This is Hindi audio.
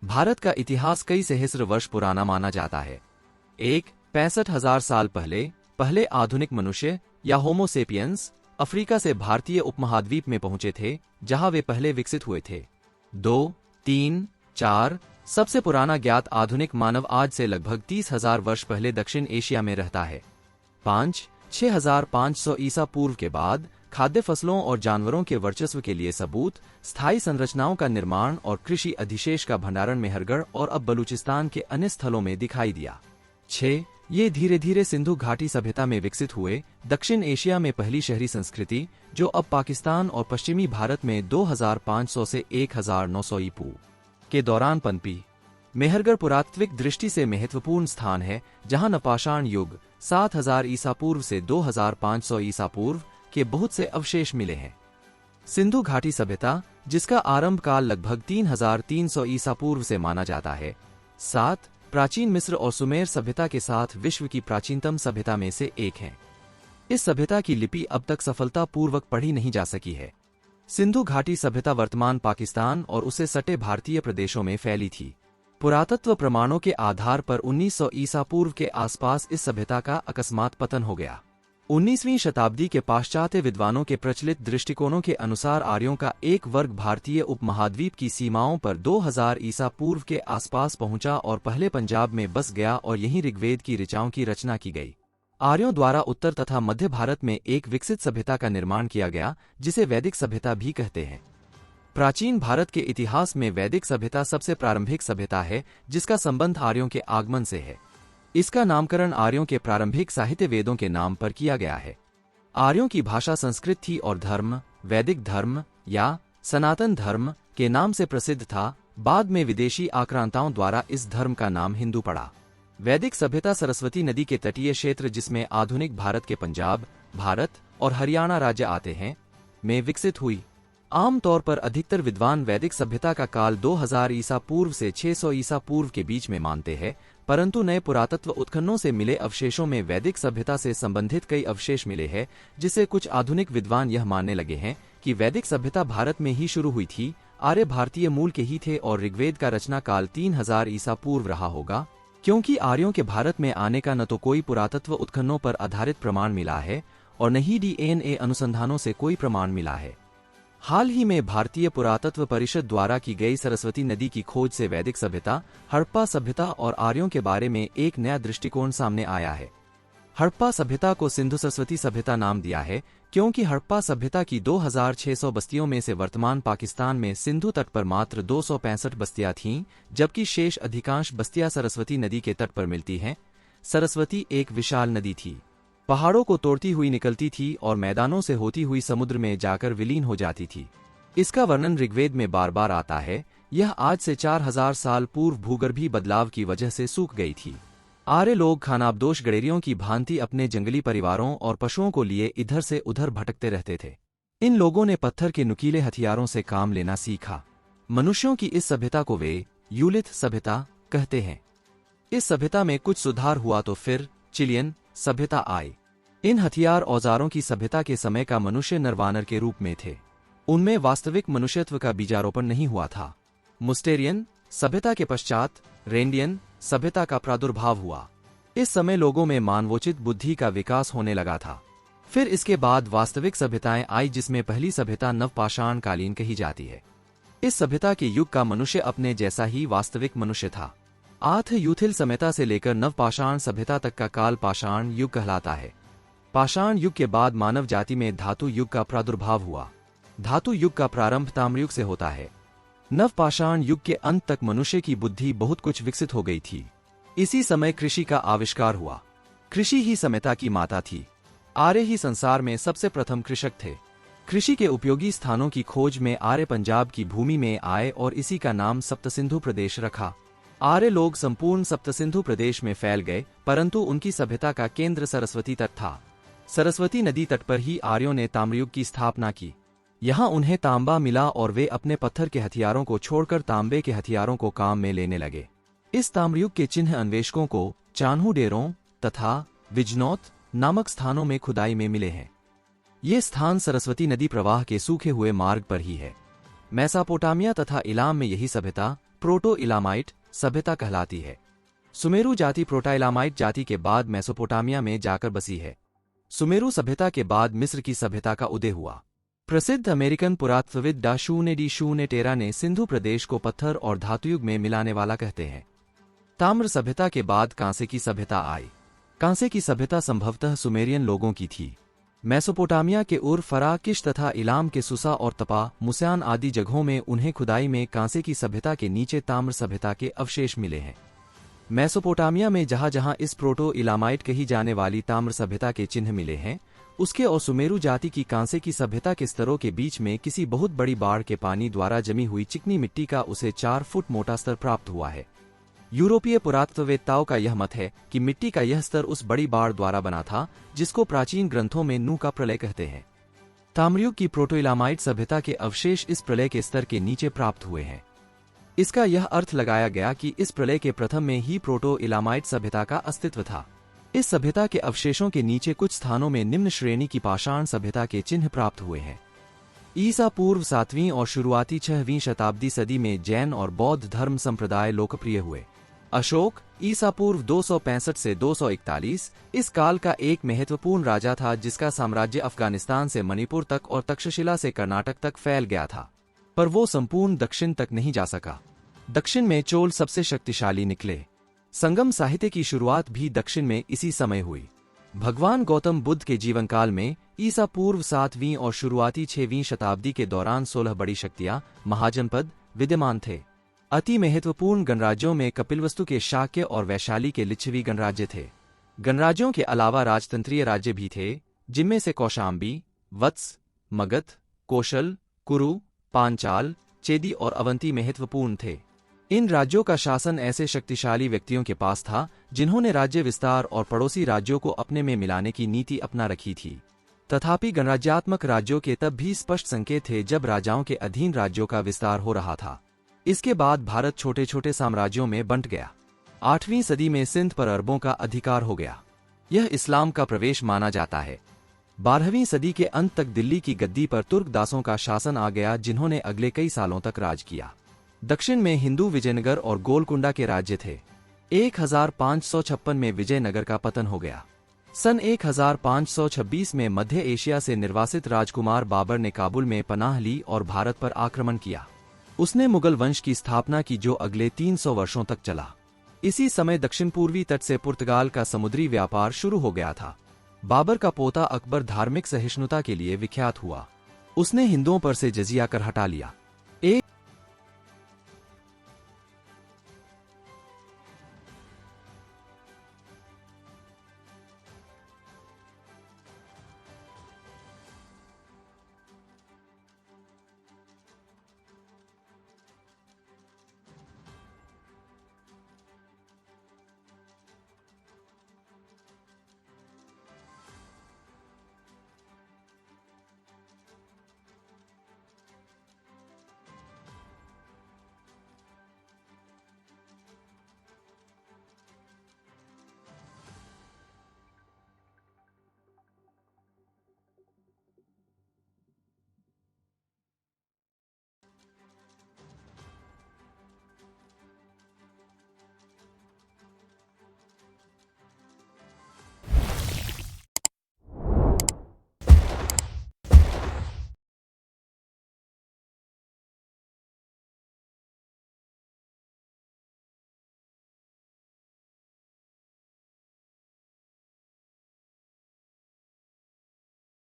भारत का इतिहास कई सहस्र वर्ष पुराना माना जाता है। 65,000 साल पहले आधुनिक मनुष्य या होमो सेपियंस अफ्रीका से भारतीय उपमहाद्वीप में पहुंचे थे, जहां वे पहले विकसित हुए थे। 2, 3, 4 सबसे पुराना ज्ञात आधुनिक मानव आज से लगभग 30,000 वर्ष पहले दक्षिण एशिया में रहता है। 5, 6,500 ईसा पूर्व के बाद खाद्य फसलों और जानवरों के वर्चस्व के लिए सबूत, स्थायी संरचनाओं का निर्माण और कृषि अधिशेष का भंडारण मेहरगढ़ और अब बलूचिस्तान के अन्य स्थलों में दिखाई दिया। 6. ये धीरे धीरे सिंधु घाटी सभ्यता में विकसित हुए। दक्षिण एशिया में पहली शहरी संस्कृति, जो अब पाकिस्तान और पश्चिमी भारत में 2500 से 1900 ईपू के दौरान पनपी। मेहरगढ़ पुरातात्विक दृष्टि से महत्वपूर्ण स्थान है, जहां नपाषाण युग 7000 ईसा पूर्व से 2500 ईसा पूर्व के बहुत से अवशेष मिले हैं। सिंधु घाटी सभ्यता, जिसका आरंभ काल लगभग 3300 ईसा पूर्व से माना जाता है। 7. प्राचीन मिस्र और सुमेर सभ्यता के साथ विश्व की प्राचीनतम सभ्यता में से एक है। इस सभ्यता की लिपि अब तक सफलतापूर्वक पढ़ी नहीं जा सकी है। सिंधु घाटी सभ्यता वर्तमान पाकिस्तान और उसे सटे भारतीय प्रदेशों में फैली थी। पुरातत्व प्रमाणों के आधार पर 1900 ईसा पूर्व के आसपास इस सभ्यता का अकस्मात पतन हो गया। 19वीं शताब्दी के पाश्चात्य विद्वानों के प्रचलित दृष्टिकोणों के अनुसार आर्यों का एक वर्ग भारतीय उपमहाद्वीप की सीमाओं पर 2000 ईसा पूर्व के आसपास पहुंचा और पहले पंजाब में बस गया और यहीं ऋग्वेद की ऋचाओं की रचना की गई। आर्यों द्वारा उत्तर तथा मध्य भारत में एक विकसित सभ्यता का निर्माण किया गया, जिसे वैदिक सभ्यता भी कहते हैं। प्राचीन भारत के इतिहास में वैदिक सभ्यता सबसे प्रारंभिक सभ्यता है, जिसका संबंध आर्यों के आगमन से है। इसका नामकरण आर्यों के प्रारंभिक साहित्य वेदों के नाम पर किया गया है। आर्यों की भाषा संस्कृत थी और धर्म वैदिक धर्म या सनातन धर्म के नाम से प्रसिद्ध था। बाद में विदेशी आक्रांताओं द्वारा इस धर्म का नाम हिंदू पड़ा। वैदिक सभ्यता सरस्वती नदी के तटीय क्षेत्र, जिसमें आधुनिक भारत के पंजाब, भारत और हरियाणा राज्य आते हैं, में विकसित हुई। आमतौर पर अधिकतर विद्वान वैदिक सभ्यता का काल 2000 ईसा पूर्व से 600 ईसा पूर्व के बीच में मानते हैं, परंतु नए पुरातत्व उत्खननों से मिले अवशेषों में वैदिक सभ्यता से संबंधित कई अवशेष मिले हैं, जिससे कुछ आधुनिक विद्वान यह मानने लगे हैं कि वैदिक सभ्यता भारत में ही शुरू हुई थी। आर्य भारतीय मूल के ही थे और ऋग्वेद का रचना काल 3000 ईसा पूर्व रहा होगा, क्योंकि आर्यों के भारत में आने का न तो कोई पुरातत्व उत्खननों पर आधारित प्रमाण मिला है और न ही DNA अनुसंधानों से कोई प्रमाण मिला है। हाल ही में भारतीय पुरातत्व परिषद द्वारा की गई सरस्वती नदी की खोज से वैदिक सभ्यता, हड़प्पा सभ्यता और आर्यों के बारे में एक नया दृष्टिकोण सामने आया है। हड़प्पा सभ्यता को सिंधु सरस्वती सभ्यता नाम दिया है, क्योंकि हड़प्पा सभ्यता की 2600 बस्तियों में से वर्तमान पाकिस्तान में सिंधु तट पर मात्र 265 बस्तियां थीं, जबकि शेष अधिकांश बस्तियां सरस्वती नदी के तट पर मिलती हैं। सरस्वती एक विशाल नदी थी, पहाड़ों को तोड़ती हुई निकलती थी और मैदानों से होती हुई समुद्र में जाकर विलीन हो जाती थी। इसका वर्णन ऋग्वेद में बार बार आता है। यह आज से 4000 साल पूर्व भूगर्भीय बदलाव की वजह से सूख गई थी। आर्य लोग खानाबदोश गडेरियों की भांति अपने जंगली परिवारों और पशुओं को लिए इधर से उधर भटकते रहते थे। इन लोगों ने पत्थर के नुकीले हथियारों से काम लेना सीखा। मनुष्यों की इस सभ्यता को वे यूलिथ सभ्यता कहते हैं। इस सभ्यता में कुछ सुधार हुआ तो फिर चिलियन सभ्यता आई। इन हथियार औजारों की सभ्यता के समय का मनुष्य नरवानर के रूप में थे। उनमें वास्तविक मनुष्यत्व का बीजारोपण नहीं हुआ था। मुस्टेरियन सभ्यता के पश्चात रेंडियन सभ्यता का प्रादुर्भाव हुआ। इस समय लोगों में मानवोचित बुद्धि का विकास होने लगा था। फिर इसके बाद वास्तविक सभ्यताएं आई, जिसमें पहली सभ्यता नवपाषाण कालीन कही जाती है। इस सभ्यता के युग का मनुष्य अपने जैसा ही वास्तविक मनुष्य था। आथ यूथिल सभ्यता से लेकर नवपाषाण सभ्यता तक का काल पाषाण युग कहलाता है। पाषाण युग के बाद मानव जाति में धातु युग का प्रादुर्भाव हुआ। धातु युग का प्रारंभ ताम्रयुग से होता है। नवपाषाण युग के अंत तक मनुष्य की बुद्धि बहुत कुछ विकसित हो गई थी। इसी समय कृषि का आविष्कार हुआ। कृषि ही सभ्यता की माता थी। आर्य ही संसार में सबसे प्रथम कृषक थे। कृषि के उपयोगी स्थानों की खोज में आर्य पंजाब की भूमि में आए और इसी का नाम सप्तसिंधु प्रदेश रखा। आर्य लोग संपूर्ण सप्तसिंधु प्रदेश में फैल गए, परंतु उनकी सभ्यता का केंद्र सरस्वती तट था। सरस्वती नदी तट पर ही आर्यों ने ताम्रयुग की स्थापना की। यहाँ उन्हें तांबा मिला और वे अपने पत्थर के हथियारों को छोड़कर तांबे के हथियारों को काम में लेने लगे। इस ताम्रयुग के चिन्ह अन्वेषकों को चान्हू डेरों तथा विजनौत नामक स्थानों में खुदाई में मिले हैं। ये स्थान सरस्वती नदी प्रवाह के सूखे हुए मार्ग पर ही है। मेसोपोटामिया तथा इलाम में यही सभ्यता प्रोटो इलामाइट सभ्यता कहलाती है। सुमेरु जाति प्रोटोइलामाइट जाति के बाद मेसोपोटामिया में जाकर बसी है। सुमेरु सभ्यता के बाद मिस्र की सभ्यता का उदय हुआ। प्रसिद्ध अमेरिकन पुरातत्वविद डा टेरा ने सिंधु प्रदेश को पत्थर और धातुयुग में मिलाने वाला कहते हैं। ताम्र सभ्यता के बाद कांसे की सभ्यता आई। कांसे की सभ्यता संभवतः सुमेरियन लोगों की थी। मेसोपोटामिया के उर फराकिश तथा इलाम के सुसा और तपा मुस्यान आदि जगहों में उन्हें खुदाई में कांसे की सभ्यता के नीचे ताम्र सभ्यता के अवशेष मिले हैं। मेसोपोटामिया में जहां जहां इस प्रोटो इलामाइट कही जाने वाली ताम्र सभ्यता के चिन्ह मिले हैं, उसके और सुमेरु जाति की कांसे की सभ्यता के स्तरों के बीच में किसी बहुत बड़ी बाढ़ के पानी द्वारा जमी हुई चिकनी मिट्टी का उसे 4 फुट मोटा स्तर प्राप्त हुआ है। यूरोपीय पुरातत्ववेत्ताओं का यह मत है कि मिट्टी का यह स्तर उस बड़ी बाढ़ द्वारा बना था, जिसको प्राचीन ग्रंथों में नूह का प्रलय कहते हैं। ताम्रयुग की प्रोटोइलामाइट सभ्यता के अवशेष इस प्रलय के स्तर के नीचे प्राप्त हुए हैं। इसका यह अर्थ लगाया गया कि इस प्रलय के प्रथम में ही प्रोटो इलामाइट सभ्यता का अस्तित्व था। इस सभ्यता के अवशेषों के नीचे कुछ स्थानों में निम्न श्रेणी की पाषाण सभ्यता के चिन्ह प्राप्त हुए हैं। ईसा पूर्व 7वीं और शुरुआती 6वीं शताब्दी सदी में जैन और बौद्ध धर्म संप्रदाय लोकप्रिय हुए। अशोक ईसा पूर्व 265 से 241 इस काल का एक महत्वपूर्ण राजा था, जिसका साम्राज्य अफगानिस्तान से मणिपुर तक और तक्षशिला से कर्नाटक तक फैल गया था, पर वो संपूर्ण दक्षिण तक नहीं जा सका। दक्षिण में चोल सबसे शक्तिशाली निकले। संगम साहित्य की शुरुआत भी दक्षिण में इसी समय हुई। भगवान गौतम बुद्ध के जीवनकाल में ईसा पूर्व 7वीं और शुरुआती 6वीं शताब्दी के दौरान 16 बड़ी शक्तियां महाजनपद विद्यमान थे। अति महत्वपूर्ण गणराज्यों में कपिलवस्तु के शाक्य और वैशाली के लिच्छवी गणराज्य थे। गणराज्यों के अलावा राजतंत्रीय राज्य भी थे, जिनमें से कौशाम्बी, वत्स, मगध, कौशल, कुरु, पांचाल, चेदी और अवंती महत्वपूर्ण थे। इन राज्यों का शासन ऐसे शक्तिशाली व्यक्तियों के पास था, जिन्होंने राज्य विस्तार और पड़ोसी राज्यों को अपने में मिलाने की नीति अपना रखी थी। तथापि गणराज्यात्मक राज्यों के तब भी स्पष्ट संकेत थे जब राजाओं के अधीन राज्यों का विस्तार हो रहा था। इसके बाद भारत छोटे छोटे साम्राज्यों में बंट गया। 8वीं सदी में सिंध पर अरबों का अधिकार हो गया। यह इस्लाम का प्रवेश माना जाता है। 12वीं सदी के अंत तक दिल्ली की गद्दी पर तुर्क दासों का शासन आ गया, जिन्होंने अगले कई सालों तक राज किया। दक्षिण में हिंदू विजयनगर और गोलकुंडा के राज्य थे। 1556 में विजयनगर का पतन हो गया। सन 1526 में मध्य एशिया से निर्वासित राजकुमार बाबर ने काबुल में पनाह ली और भारत पर आक्रमण किया। उसने मुगल वंश की स्थापना की, जो अगले 300 वर्षों तक चला। इसी समय दक्षिण पूर्वी तट से पुर्तगाल का समुद्री व्यापार शुरू हो गया था। बाबर का पोता अकबर धार्मिक सहिष्णुता के लिए विख्यात हुआ। उसने हिंदुओं पर से जजिया कर हटा लिया।